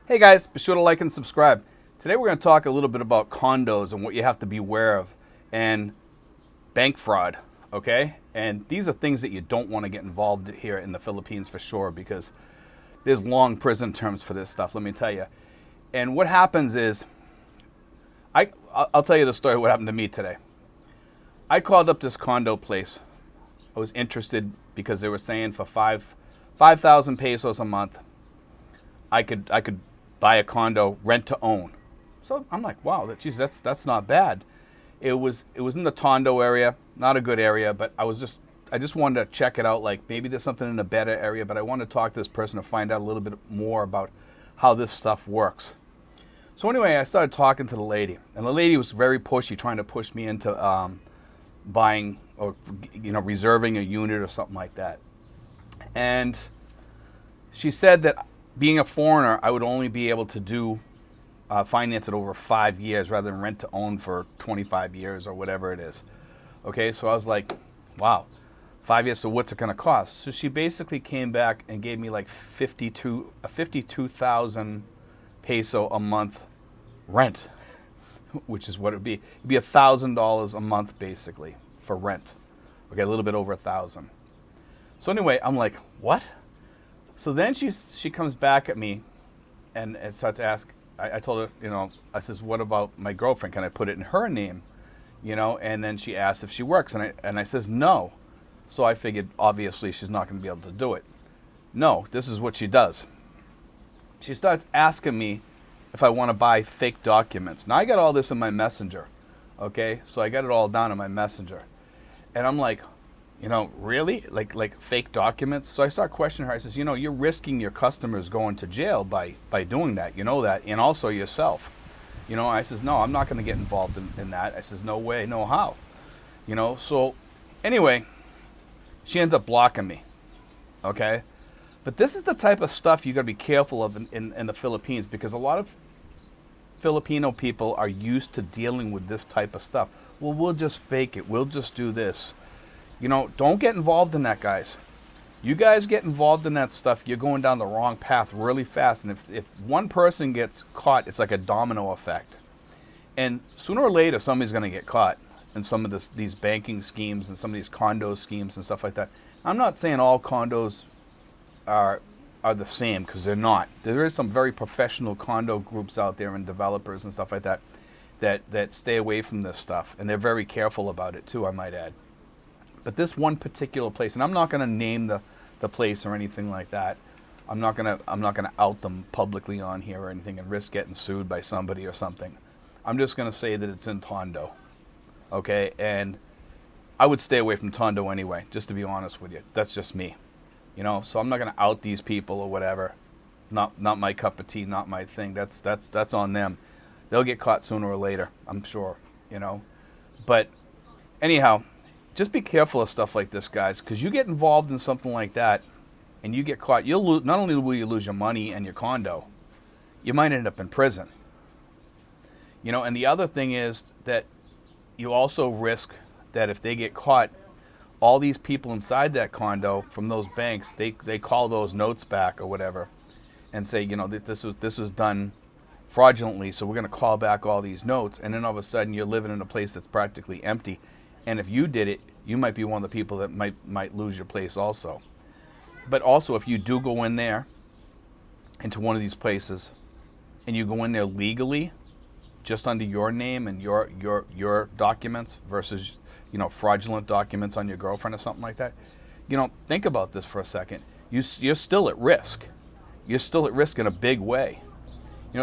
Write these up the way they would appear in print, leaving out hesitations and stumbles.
Hey guys, be sure to like and subscribe. Today we're going to talk a little bit about condos and what you have to be aware of and bank fraud, okay? And these are things that you don't want to get involved in here in the Philippines for sure because there's long prison terms for this stuff, let me tell you. And what happens is, I'll tell you the story of what happened to me today. I called up this condo place. I was interested because they were saying for 5,000 pesos a month, I could buy a condo, rent to own. So I'm like, wow, that's not bad. It was in the Tondo area, not a good area, but I just wanted to check it out. Like maybe there's something in a better area, but I wanted to talk to this person to find out a little bit more about how this stuff works. So anyway, I started talking to the lady, and the lady was very pushy, trying to push me into buying or reserving a unit or something like that. And she said that being a foreigner, I would only be able to do finance it over 5 years rather than rent to own for 25 years or whatever it is. Okay, so I was like, wow, 5 years, so what's it going to cost? So she basically came back and gave me like 52,000 peso a month rent, which is what it would be. It'd be $1,000 a month basically for rent. Okay, a little bit over 1,000. So anyway, I'm like, what? So then she comes back at me and starts to ask. I told her, I says, what about my girlfriend? Can I put it in her name? And then she asked if she works, and I says no. So I figured obviously she's not going to be able to do it. No, this is what she does. She starts asking me if I want to buy fake documents. Now I got all this in my messenger, okay? So I got it all down in my messenger, and I'm like, really? Like fake documents? So I start questioning her. I says, you're risking your customers going to jail by doing that. You know that, and also yourself. I says, no, I'm not going to get involved in that. I says, no way, no how. So anyway, she ends up blocking me, okay? But this is the type of stuff you got to be careful of in the Philippines, because a lot of Filipino people are used to dealing with this type of stuff. Well, we'll just fake it. We'll just do this. Don't get involved in that, guys. You guys get involved in that stuff, you're going down the wrong path really fast. And if one person gets caught, it's like a domino effect. And sooner or later, somebody's going to get caught in some of these banking schemes and some of these condo schemes and stuff like that. I'm not saying all condos are the same, because they're not. There is some very professional condo groups out there and developers and stuff like that stay away from this stuff. And they're very careful about it too, I might add. But this one particular place, and I'm not going to name the place or anything like that. I'm not going to out them publicly on here or anything and risk getting sued by somebody or something. I'm just going to say that it's in Tondo. Okay? And I would stay away from Tondo anyway, just to be honest with you. That's just me. So I'm not going to out these people or whatever. Not my cup of tea, not my thing. That's on them. They'll get caught sooner or later, I'm sure, But anyhow, just be careful of stuff like this, guys, because you get involved in something like that and you get caught, you'll lose, not only will you lose your money and your condo, you might end up in prison. And the other thing is that you also risk that if they get caught, all these people inside that condo from those banks, they call those notes back or whatever and say, this was done fraudulently, so we're going to call back all these notes, and then all of a sudden you're living in a place that's practically empty. And if you did it, you might be one of the people that might lose your place also. But also, if you do go in there, into one of these places, and you go in there legally, just under your name and your documents versus, fraudulent documents on your girlfriend or something like that, think about this for a second. You're still at risk. You're still at risk in a big way.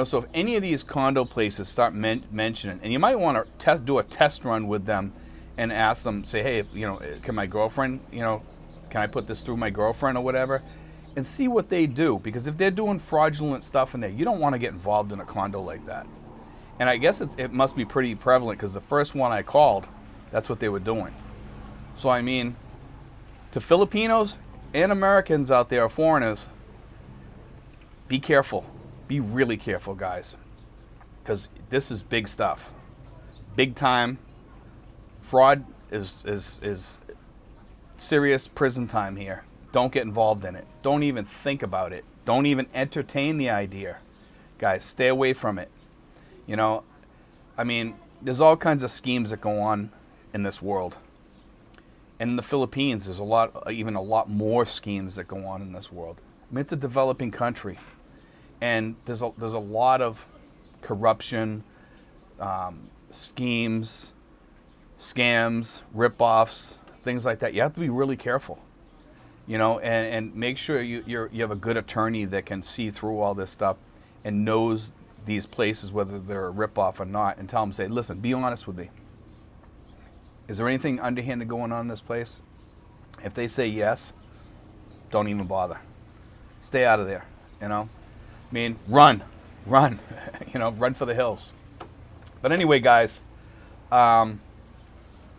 So if any of these condo places start mentioning, and you might want to do a test run with them, and ask them, say, hey, can my girlfriend, can I put this through my girlfriend or whatever? And see what they do. Because if they're doing fraudulent stuff in there, you don't want to get involved in a condo like that. And I guess it must be pretty prevalent, because the first one I called, that's what they were doing. So, I mean, to Filipinos and Americans out there, foreigners, be careful. Be really careful, guys. Because this is big stuff. Big time. Fraud is serious prison time here. Don't get involved in it. Don't even think about it. Don't even entertain the idea. Guys, stay away from it. You know, I mean, there's all kinds of schemes that go on in this world. And in the Philippines, there's even a lot more schemes that go on in this world. I mean, it's a developing country, and there's a lot of corruption, schemes, scams, rip-offs, things like that. You have to be really careful, you know, and make sure you have a good attorney that can see through all this stuff and knows these places, whether they're a rip-off or not, and tell them, say, listen, be honest with me. Is there anything underhanded going on in this place? If they say yes, don't even bother. Stay out of there, you know. I mean, run, you know, run for the hills. But anyway, guys,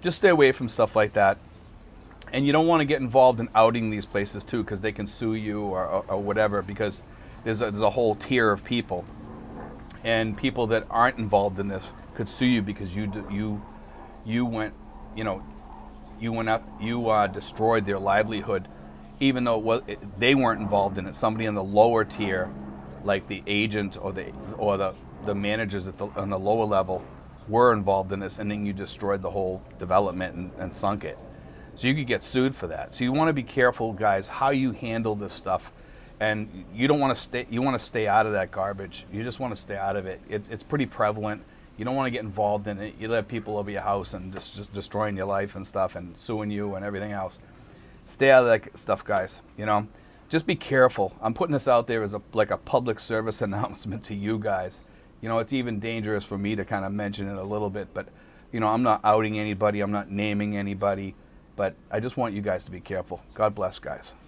just stay away from stuff like that. And you don't want to get involved in outing these places too, because they can sue you or whatever, because there's a whole tier of people. And people that aren't involved in this could sue you because you went, you know, you destroyed their livelihood, even though they weren't involved in it. Somebody in the lower tier, like the agent or the managers on the lower level, were involved in this, and then you destroyed the whole development and sunk it. So you could get sued for that. So you want to be careful, guys, how you handle this stuff. And you don't want to stay. You want to stay out of that garbage. You just want to stay out of it. It's pretty prevalent. You don't want to get involved in it. You let people over your house and just destroying your life and stuff and suing you and everything else. Stay out of that stuff, guys. You know, just be careful. I'm putting this out there as like a public service announcement to you guys. You know, it's even dangerous for me to kind of mention it a little bit, but you know, I'm not outing anybody. I'm not naming anybody, but I just want you guys to be careful. God bless, guys.